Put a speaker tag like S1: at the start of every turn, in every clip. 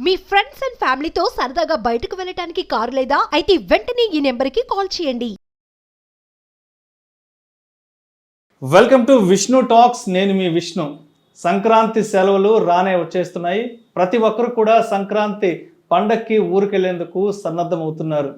S1: Me friends and ఫ్యామిలీతో సరదాగా బయటకు వెళ్ళటానికి కారు లేదా అయితే వెంటనే ఈ నెంబర్కి కాల్ చేయండి.
S2: Welcome to Vishnu talks. నేను మీ విష్ణు. సంక్రాంతి సెలవులు రానే వచ్చేస్తున్నాయి. ప్రతి ఒక్కరు కూడా సంక్రాంతి పండక్కి ఊరికెళ్లేందుకు సన్నద్ధమవుతున్నారు.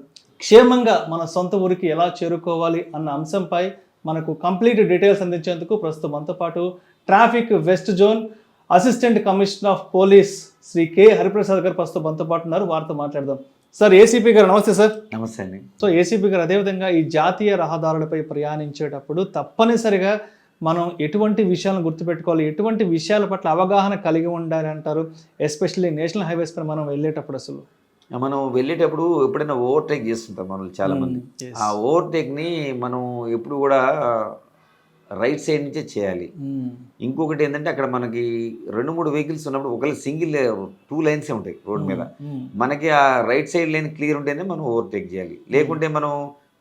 S2: క్షేమంగా మన సొంత ఊరికి ఎలా చేరుకోవాలి అన్న అంశంపై మనకు కంప్లీట్ డీటెయిల్స్ అందించేందుకు ప్రస్తుతం మనతో పాటు traffic west zone assistant commissioner of police Shri K Hariprasad గారు ప్రస్తుతం మనతో పాటు ఉన్నారు. వారితో మాట్లాడదాం. సార్, ఏసీపీ గారు నమస్తే సార్.
S3: నమస్తే అండి.
S2: సో ఏసీపీ గారు, అదేవిధంగా ఈ జాతీయ రహదారులపై ప్రయాణించేటప్పుడు తప్పనిసరిగా మనం ఎటువంటి విషయాలను గుర్తుపెట్టుకోవాలి, ఎటువంటి విషయాల పట్ల అవగాహన కలిగి ఉండాలి అంటారు, ఎస్పెషల్లీ నేషనల్ హైవేస్ పై మనం వెళ్ళేటప్పుడు? అసలు
S3: మనం వెళ్ళేటప్పుడు ఎప్పుడైనా ఓవర్టేక్ చేస్తుంటాం మనం చాలామంది. ఆ ఓవర్టేక్ని మనం ఎప్పుడు కూడా రైట్ సైడ్ నుంచే చేయాలి. ఇంకొకటి ఏంటంటే అక్కడ మనకి 2-3 వెహికల్స్ ఉన్నప్పుడు ఒకవేళ సింగిల్ 2 లైన్సే ఉంటాయి రోడ్ మీద. మనకి ఆ రైట్ సైడ్ లైన్ క్లియర్ ఉంటేనే మనం ఓవర్టేక్ చేయాలి. లేకుంటే మనం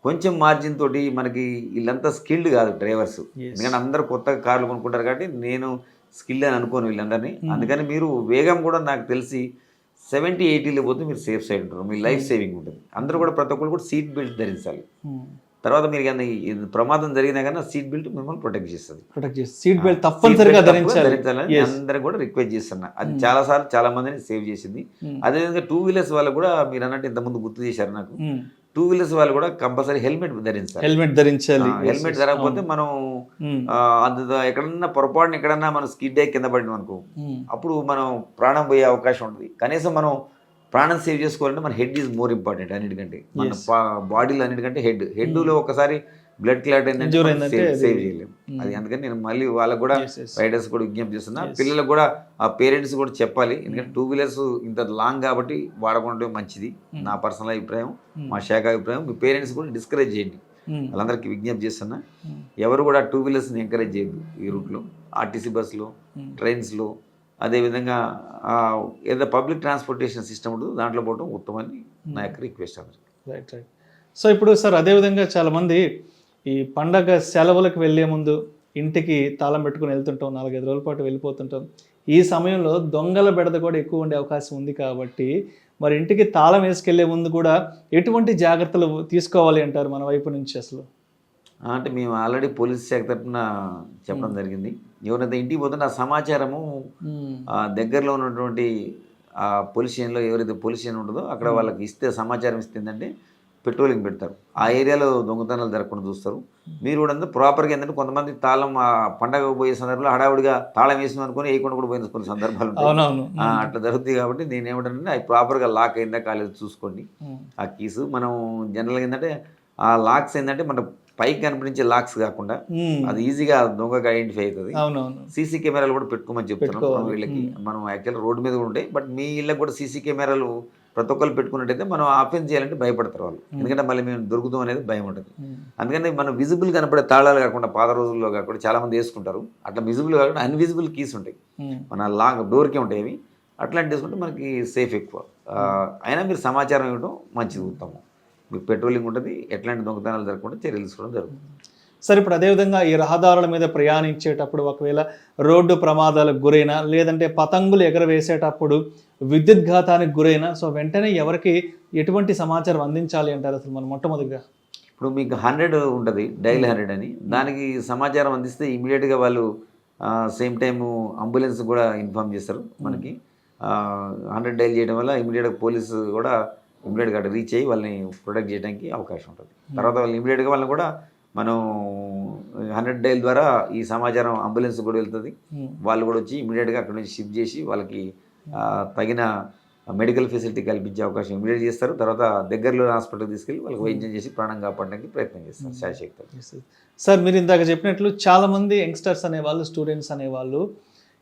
S3: కొంచెం మార్జిన్ తోటి, మనకి వీళ్ళంతా స్కిల్డ్ కాదు డ్రైవర్స్. ఎందుకంటే అందరూ కొత్తగా కార్లు కొనుక్కుంటారు కాబట్టి నేను స్కిల్డ్ అని అనుకోను వీళ్ళందరినీ. అందుకని మీరు వేగం కూడా నాకు తెలిసి 70-80లో పోతే మీరు సేఫ్ సైడ్ ఉంటారు, మీ లైఫ్ సేవింగ్ ఉంటుంది. అందరూ కూడా ప్రతి ఒక్కరు కూడా సీట్ బెల్ట్ ధరించాలి. తర్వాత మీరు కానీ ప్రమాదం జరిగినా కానీ సీట్ బెల్ట్ మిమ్మల్ని ప్రొటెక్ట్ చేస్తుంది.
S2: సీట్ బెల్ట్ తప్పనిసరిగా
S3: ధరించాలని అందరూ కూడా రిక్వెస్ట్ చేస్తున్నా. అది చాలా మందిని సేవ్ చేసింది. అదేవిధంగా 2 వీలర్స్ వాళ్ళు కూడా మీరు అన్నట్టు ఇంతకుముందు గుర్తు చేశారు నాకు. 2 వీలర్స్ వాళ్ళు కూడా కంపల్సరీ హెల్మెట్ ధరించాలి. హెల్మెట్ ధరకపోతే మనం ఎక్కడన్నా పొరపాటున ఎక్కడన్నా మనం స్కిడ్ అయ్యి కింద పడినాం అనుకో, అప్పుడు మనం ప్రాణం పోయే అవకాశం ఉంటుంది. కనీసం మనం ప్రాణం సేవ్ చేసుకోవాలంటే మన హెడ్ ఈజ్ మోర్ ఇంపార్టెంట్ అన్నిటికంటే. మన బాడీలో అన్నిటికంటే హెడ్లో ఒకసారి బ్లడ్ క్లాట్ అయిందంటే సేవ్ చేయలేము. అది అందుకని నేను మళ్ళీ వాళ్ళకు కూడా రైడర్స్ కూడా విజ్ఞప్తి చేస్తున్నా. పిల్లలకు కూడా ఆ పేరెంట్స్ కూడా చెప్పాలి. ఎందుకంటే 2 వీలర్స్ ఇంత లాంగ్ కాబట్టి వాడకుంటే మంచిది నా పర్సనల్ అభిప్రాయం, మా శాఖ అభిప్రాయం. మీ పేరెంట్స్ కూడా డిస్కరేజ్ చేయండి. వాళ్ళందరికీ విజ్ఞప్తి చేస్తున్నా. ఎవరు కూడా 2 వీలర్స్ని ఎంకరేజ్ చేయద్దు ఈ రూట్లో. ఆర్టీసీ బస్సులో, ట్రైన్స్లో, అదేవిధంగా ఏదో పబ్లిక్ ట్రాన్స్పోర్టేషన్ సిస్టమ్ ఉంటుంది దాంట్లో పోవడం ఉత్తమని నా యొక్క రిక్వెస్ట్.
S2: రైట్. సో ఇప్పుడు సార్, అదేవిధంగా చాలామంది ఈ పండగ సెలవులకు వెళ్ళే ముందు ఇంటికి తాళం పెట్టుకుని వెళ్తుంటాం, 4-5 రోజుల పాటు వెళ్ళిపోతుంటాం. ఈ సమయంలో దొంగల బెడద కూడా ఎక్కువ ఉండే అవకాశం ఉంది కాబట్టి మరి ఇంటికి తాళం వేసుకెళ్లే ముందు కూడా ఎటువంటి జాగ్రత్తలు తీసుకోవాలి అంటారు మన వైపు నుంచి? అసలు
S3: అంటే మేము ఆల్రెడీ పోలీస్ శాఖ తరఫున చెప్పడం జరిగింది. ఎవరైతే ఇంటికి పోతుంటే ఆ సమాచారము దగ్గరలో ఉన్నటువంటి ఆ పోలీస్ స్టేషన్లో ఎవరైతే పోలీస్ స్టేషన్ ఉంటుందో అక్కడ వాళ్ళకి ఇస్తే, సమాచారం ఇస్తుందంటే పెట్రోలింగ్ పెడతారు. ఆ ఏరియాలో దొంగతనాలు జరగకుండా చూస్తారు. మీరు కూడా అంతా ప్రాపర్గా ఏంటంటే కొంతమంది తాళం పండగ పోయే సందర్భంలో హడావుడిగా తాళం వేసిన అనుకుని వేయకుండా కూడా పోయిన కొన్ని సందర్భాలు ఉంటాయి. అట్లా జరుగుతుంది. కాబట్టి నేను ఏమంటానంటే అది ప్రాపర్గా లాక్ అయిందా కాలేదు చూసుకోండి. ఆ కీసు మనం జనరల్గా ఏంటంటే ఆ లాక్స్ ఏంటంటే మన పైకి కనిపించే లాక్స్ కాకుండా అది ఈజీగా దొంగగా ఐడెంటిఫై అవుతుంది. సీసీ కెమెరాలు కూడా పెట్టుకోమని చెప్తున్నాం వీళ్ళకి. మనం యాక్చువల్ రోడ్డు మీద కూడా ఉంటాయి, బట్ మీ ఇళ్ళకి కూడా సీసీ కెమెరాలు ప్రతి ఒక్కరు పెట్టుకున్నట్టయితే మనం ఆఫెన్స్ చేయాలంటే భయపడతారు వాళ్ళు. ఎందుకంటే మళ్ళీ మేము దొరుకుతాం అనేది భయం ఉంటుంది. అందుకని మనం విజిబుల్ కనపడే తాళాలు కాకుండా, పాత రోజుల్లో కాకుండా చాలా మంది వేసుకుంటారు. అట్లా విజిబుల్ కాకుండా అన్విజిబుల్ కీస్ ఉంటాయి, మన లాంగ్ డోర్కే ఉంటాయి అవి. అట్లాంటి వేసుకుంటే మనకి సేఫ్ ఎక్కువ. అయినా మీరు సమాచారం ఇవ్వడం మంచిది, ఉత్తమం. మీకు పెట్రోలింగ్ ఉంటుంది, ఎట్లాంటి దొంగతనాలు జరగకుండా చర్యలు తీసుకోవడం జరుగుతుంది.
S2: సరే, ఇప్పుడు అదేవిధంగా ఈ రహదారుల మీద ప్రయాణించేటప్పుడు ఒకవేళ రోడ్డు ప్రమాదాలకు గురైనా, లేదంటే పతంగులు ఎగరవేసేటప్పుడు విద్యుత్ ఘాతానికి గురైనా, సో వెంటనే ఎవరికి ఎటువంటి సమాచారం అందించాలి అంటారు అసలు మనం? మొట్టమొదటిగా
S3: ఇప్పుడు మీకు 100 ఉంటుంది, డైల్ 100 అని. దానికి సమాచారం అందిస్తే ఇమీడియట్గా వాళ్ళు సేమ్ టైము అంబులెన్స్ కూడా ఇన్ఫామ్ చేస్తారు మనకి. 100 డైల్ చేయడం వల్ల ఇమీడియట్గా పోలీసు కూడా ఇమీడియట్గా అక్కడ రీచ్ అయ్యి వాళ్ళని ప్రొటెక్ట్ చేయడానికి అవకాశం ఉంటుంది. తర్వాత వాళ్ళు ఇమీడియట్గా వాళ్ళని కూడా మనం 100 డైల్ ద్వారా ఈ సమాచారం అంబులెన్స్ కూడా వెళ్తుంది. వాళ్ళు కూడా వచ్చి ఇమీడియట్గా అక్కడ నుంచి షిఫ్ట్ చేసి వాళ్ళకి తగిన మెడికల్ ఫెసిలిటీ కల్పించే అవకాశం ఇమీడియట్ చేస్తారు. తర్వాత దగ్గరలో హాస్పిటల్కి తీసుకెళ్ళి వాళ్ళకి వైద్యం చేసి ప్రాణం కాపాడడానికి ప్రయత్నం చేస్తారు శాశక్తి.
S2: సార్, మీరు ఇందాక చెప్పినట్లు చాలామంది యంగ్స్టర్స్ అనేవాళ్ళు, స్టూడెంట్స్ అనేవాళ్ళు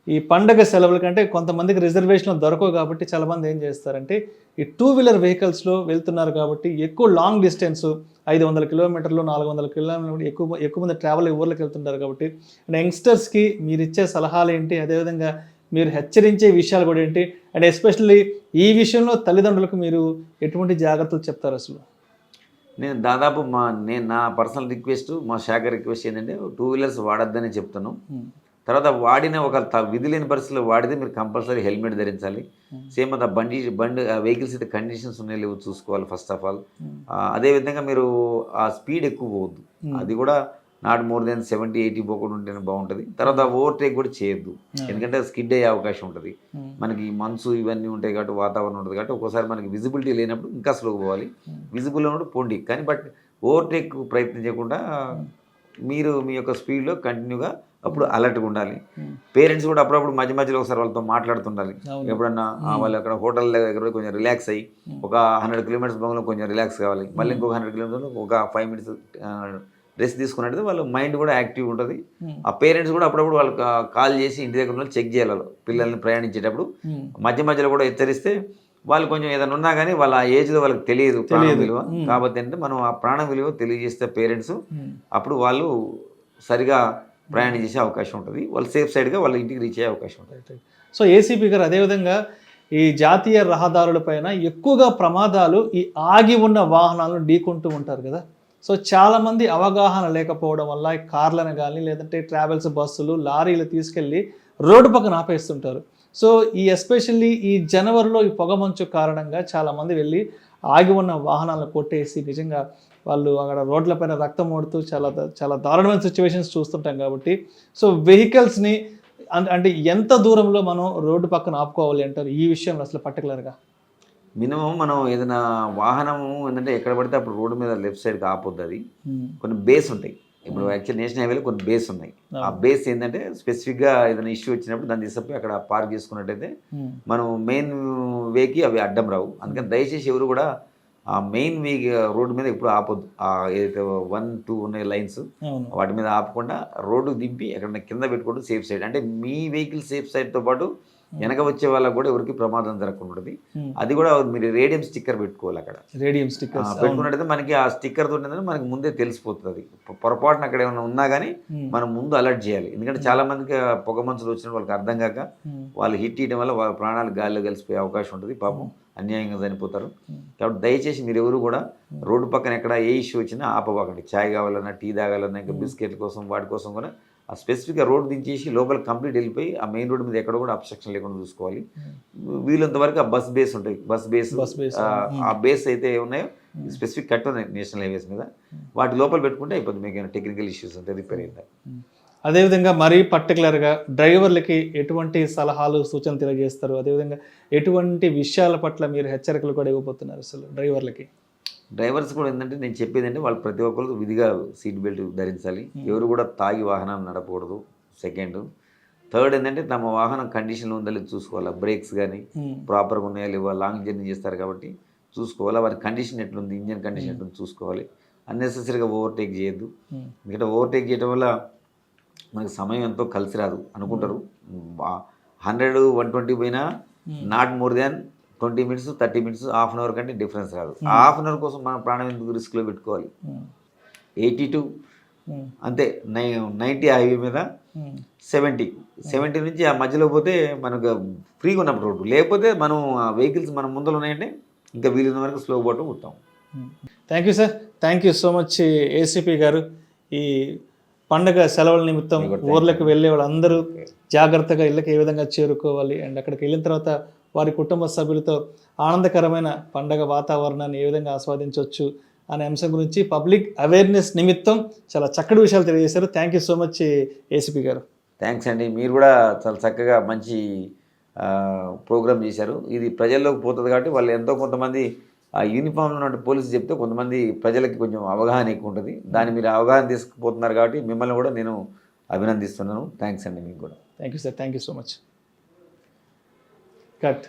S2: ఈ పండగ సెలవుల కంటే కొంతమందికి రిజర్వేషన్లు దొరకవు కాబట్టి చాలామంది ఏం చేస్తారంటే ఈ 2 వీలర్ వెహికల్స్లో వెళ్తున్నారు కాబట్టి ఎక్కువ లాంగ్ డిస్టెన్స్ 500 కిలోమీటర్లు, 400 కిలోమీటర్లు ఎక్కువ మంది ట్రావెల్ ఊర్లోకి వెళ్తుంటారు. కాబట్టి యంగ్స్టర్స్కి మీరు ఇచ్చే సలహాలు ఏంటి, అదేవిధంగా మీరు హెచ్చరించే విషయాలు కూడా ఏంటి, అండ్ ఎస్పెషల్లీ ఈ విషయంలో తల్లిదండ్రులకు మీరు ఎటువంటి జాగ్రత్తలు చెప్తారు అసలు?
S3: నేను దాదాపు నా పర్సనల్ రిక్వెస్ట్, మా శాఖ రిక్వెస్ట్ ఏంటంటే 2 వీలర్స్ వాడొద్దని చెప్తాను. తర్వాత వాడిన ఒక విధి లేని పరిస్థితుల్లో వాడితే మీరు కంపల్సరీ హెల్మెట్ ధరించాలి. సేమ్ అది బండి వెహికల్స్ అయితే కండిషన్స్ ఉన్నాయి లేవు చూసుకోవాలి ఫస్ట్ ఆఫ్ ఆల్. అదేవిధంగా మీరు ఆ స్పీడ్ ఎక్కువ పోవద్దు, అది కూడా నాట్ మోర్ దెన్ 70-80 పోకుండా ఉంటేనే బాగుంటుంది. తర్వాత ఓవర్టేక్ కూడా చేయొద్దు, ఎందుకంటే స్కిడ్ అయ్యే అవకాశం ఉంటుంది. మనకి మంచు ఇవన్నీ ఉంటాయి కాబట్టి వాతావరణం ఉంటుంది కాబట్టి ఒక్కోసారి మనకి విజిబిలిటీ లేనప్పుడు ఇంకా స్లోగా పోవాలి, విజిబుల్ ఉన్నప్పుడు పోండి. కానీ బట్ ఓవర్టేక్ ప్రయత్నం చేయకుండా మీరు మీ యొక్క స్పీడ్లో కంటిన్యూగా అప్పుడు అలర్ట్గా ఉండాలి. పేరెంట్స్ కూడా అప్పుడప్పుడు మధ్య మధ్యలో ఒకసారి వాళ్ళతో మాట్లాడుతుండాలి. ఎప్పుడన్నా వాళ్ళు అక్కడ హోటల్ దగ్గర కొంచెం రిలాక్స్ అయ్యి ఒక 100 కిలోమీటర్స్ బంగ్లో కొంచెం రిలాక్స్ కావాలి, మళ్ళీ ఇంకొక 100 కిలోమీటర్స్ ఒక 5 మినిట్స్ రెస్ట్ తీసుకున్నట్టు వాళ్ళ మైండ్ కూడా యాక్టివ్ ఉంటుంది. ఆ పేరెంట్స్ కూడా అప్పుడప్పుడు వాళ్ళకి కాల్ చేసి ఇంటి దగ్గర చెక్ చేయాలి పిల్లల్ని ప్రయాణించేటప్పుడు. మధ్య మధ్యలో కూడా హెచ్చరిస్తే వాళ్ళు కొంచెం ఏదైనా ఉన్నా కానీ వాళ్ళ ఆ ఏజ్లో వాళ్ళకి తెలియదు ప్రాణ విలువ. కాబట్టి అంటే మనం ఆ ప్రాణ విలువ తెలియజేస్తే పేరెంట్స్ అప్పుడు వాళ్ళు సరిగా ప్రయాణం చేసే అవకాశం ఉంటుంది, వాళ్ళు సేఫ్ సైడ్గా వాళ్ళ ఇంటికి రీచ్ అయ్యే అవకాశం ఉంటుంది.
S2: సో ఏసీపీ గారు అదేవిధంగా ఈ జాతీయ రహదారులపైన ఎక్కువగా ప్రమాదాలు ఈ ఆగి ఉన్న వాహనాలను ఢీకొంటూ ఉంటారు కదా. సో చాలామంది అవగాహన లేకపోవడం వల్ల ఈ కార్లను కానీ లేదంటే ట్రావెల్స్ బస్సులు లారీలు తీసుకెళ్ళి రోడ్డు పక్కన ఆపేస్తుంటారు. సో ఈ ఎస్పెషల్లీ ఈ జనవరిలో ఈ పొగమంచు కారణంగా చాలామంది వెళ్ళి ఆగి ఉన్న వాహనాలను కొట్టేసి నిజంగా వాళ్ళు అక్కడ రోడ్లపైన రక్తం ఓడుతూ చాలా దారుణమైన సిచ్యువేషన్స్ చూస్తుంటాం. కాబట్టి సో వెహికల్స్ని అంటే ఎంత దూరంలో మనం రోడ్డు పక్కన ఆపుకోవాలి అంటారు ఈ విషయంలో అసలు పర్టికులర్గా?
S3: మినిమం మనం ఏదైనా వాహనము ఏంటంటే ఎక్కడ పడితే అప్పుడు రోడ్డు మీద లెఫ్ట్ సైడ్కి ఆపొద్దు. అది కొన్ని బేస్ ఉంటాయి. ఇప్పుడు యాక్చువల్ నేషనల్ హైవేలో కొన్ని బేస్ ఉన్నాయి. ఆ బేస్ ఏంటంటే స్పెసిఫిక్గా ఏదైనా ఇష్యూ వచ్చినప్పుడు దాన్ని తీసుకుపోయి అక్కడ పార్క్ చేసుకున్నట్టయితే మనం మెయిన్ వేకి అవి అడ్డం రావు. అందుకని దయచేసి ఎవరు కూడా ఆ మెయిన్ వే రోడ్డు మీద ఎప్పుడు ఆపొద్దు. ఏదైతే 1-2 ఉన్నాయి లైన్స్ వాటి మీద ఆపకుండా రోడ్డు దింపి ఎక్కడన్నా కింద పెట్టుకోవడం సేఫ్ సైడ్. అంటే మీ వెహికల్ సేఫ్ సైడ్తో పాటు వెనక వచ్చే వాళ్ళకి కూడా ఎవరికి ప్రమాదం జరగకుండా ఉంటుంది. అది కూడా మీరు రేడియం స్టిక్కర్ పెట్టుకోవాలి. అక్కడ రేడియం స్టిక్కర్ పెట్టుకున్నట్టయితే మనకి ఆ స్టిక్కర్ తోటి మనకి ముందే తెలిసిపోతుంది. పొరపాటున అక్కడ ఏమైనా ఉన్నా కానీ మనం ముందు అలర్ట్ చేయాలి. ఎందుకంటే చాలా మందికి పొగ మంచులు వచ్చిన వాళ్ళకి అర్థం కాక వాళ్ళు హిట్ చేయడం వల్ల వాళ్ళ ప్రాణాలు గాలిలో కలిసిపోయే అవకాశం ఉంటుంది. పాపం అన్యాయంగా చనిపోతారు. కాబట్టి దయచేసి మీరు ఎవరు కూడా రోడ్డు పక్కన ఎక్కడ ఏ ఇష్యూ వచ్చినా ఆపబాకండి. ఛాయ్ కావాలన్నా, టీ తాగాలన్నా, ఇంకా బిస్కెట్ల కోసం వాటి కోసం కూడా ఆ స్పెసిఫిక్గా రోడ్డు దించేసి లోపల కంప్లీట్ వెళ్ళిపోయి ఆ మెయిన్ రోడ్డు మీద ఎక్కడ కూడా అబ్స్ట్రక్షన్ లేకుండా చూసుకోవాలి. వీళ్ళంత వరకు ఆ బస్ బేస్ ఉంటాయి. బస్ బేస్ ఆ బేస్ అయితే ఉన్నాయో స్పెసిఫిక్ కట్ ఉన్నాయి నేషనల్ హైవేస్ మీద, వాటి లోపల పెట్టుకుంటే అయిపోతుంది. మీకు ఏమైనా టెక్నికల్ ఇష్యూస్ ఉంటే రిపేర్ అయిందా.
S2: అదేవిధంగా మరీ పర్టికులర్గా డ్రైవర్లకి ఎటువంటి సలహాలు సూచనలు తెలియజేస్తారు? అదేవిధంగా ఎటువంటి విషయాల పట్ల మీరు హెచ్చరికలు కూడా ఇవ్వబోతున్నారు అసలు డ్రైవర్లకి?
S3: డ్రైవర్స్ కూడా ఏంటంటే నేను చెప్పేది అంటే వాళ్ళు ప్రతి ఒక్కరు విధిగా సీట్ బెల్ట్ ధరించాలి. ఎవరు కూడా తాగి వాహనం నడపకూడదు. సెకండ్, థర్డ్ ఏంటంటే తమ వాహనం కండిషన్లో ఉందా లేదు చూసుకోవాలి. బ్రేక్స్ కానీ ప్రాపర్గా ఉన్నాయా లేవా, లాంగ్ జర్నీ చేస్తారు కాబట్టి చూసుకోవాలి. వారి కండిషన్ ఎట్లుంది, ఇంజన్ కండిషన్ ఎట్లుంది చూసుకోవాలి. అన్నెసెసరీగా ఓవర్టేక్ చేయొద్దు. ఎందుకంటే ఓవర్టేక్ చేయడం వల్ల మనకి సమయం ఎంతో కలిసి రాదు. అనుకుంటారు 100-120 పోయినా not more than 20 minutes 30 minutes half an hour కంటే డిఫరెన్స్ రాదు. హాఫ్ అన్ అవర్ కోసం మన ప్రాణం ఎందుకు రిస్క్లో పెట్టుకోవాలి. 82 అంతే, 90 హైవే మీద 70 నుంచి ఆ మధ్యలో పోతే మనకు ఫ్రీగా ఉన్నప్పుడు రోడ్డు, లేకపోతే మనం ఆ వెహికల్స్ మన ముందర ఉన్నాయంటే ఇంకా వీలున్న వరకు స్లో పోవటం ఉంటాం.
S2: Thank you sir, thank you so much ACP గారు. ఈ పండగ సెలవుల నిమిత్తం ఊర్లకు వెళ్ళే వాళ్ళందరూ జాగ్రత్తగా ఇళ్ళకి ఏ విధంగా చేరుకోవాలి అండ్ అక్కడికి వెళ్ళిన తర్వాత వారి కుటుంబ సభ్యులతో ఆనందకరమైన పండగ వాతావరణాన్ని ఏ విధంగా ఆస్వాదించవచ్చు అనే అంశం గురించి పబ్లిక్ అవేర్నెస్ నిమిత్తం చాలా చక్కటి విషయాలు తెలియజేశారు. Thank you so much ACP గారు.
S3: థ్యాంక్స్ అండి. మీరు కూడా చాలా చక్కగా మంచి ప్రోగ్రామ్ చేశారు. ఇది ప్రజల్లోకి పోతుంది కాబట్టి వాళ్ళు ఎంతో కొంతమంది ఆ యూనిఫామ్లో ఉన్న పోలీసు చెప్తే కొంతమంది ప్రజలకి కొంచెం అవగాహన ఎక్కువ ఉంటుంది. దాన్ని మీరు అవగాహన తీసుకుపోతున్నారు కాబట్టి మిమ్మల్ని కూడా నేను అభినందిస్తున్నాను. థ్యాంక్స్ అండి మీకు కూడా.
S2: Thank you sir, thank you so much. Cut.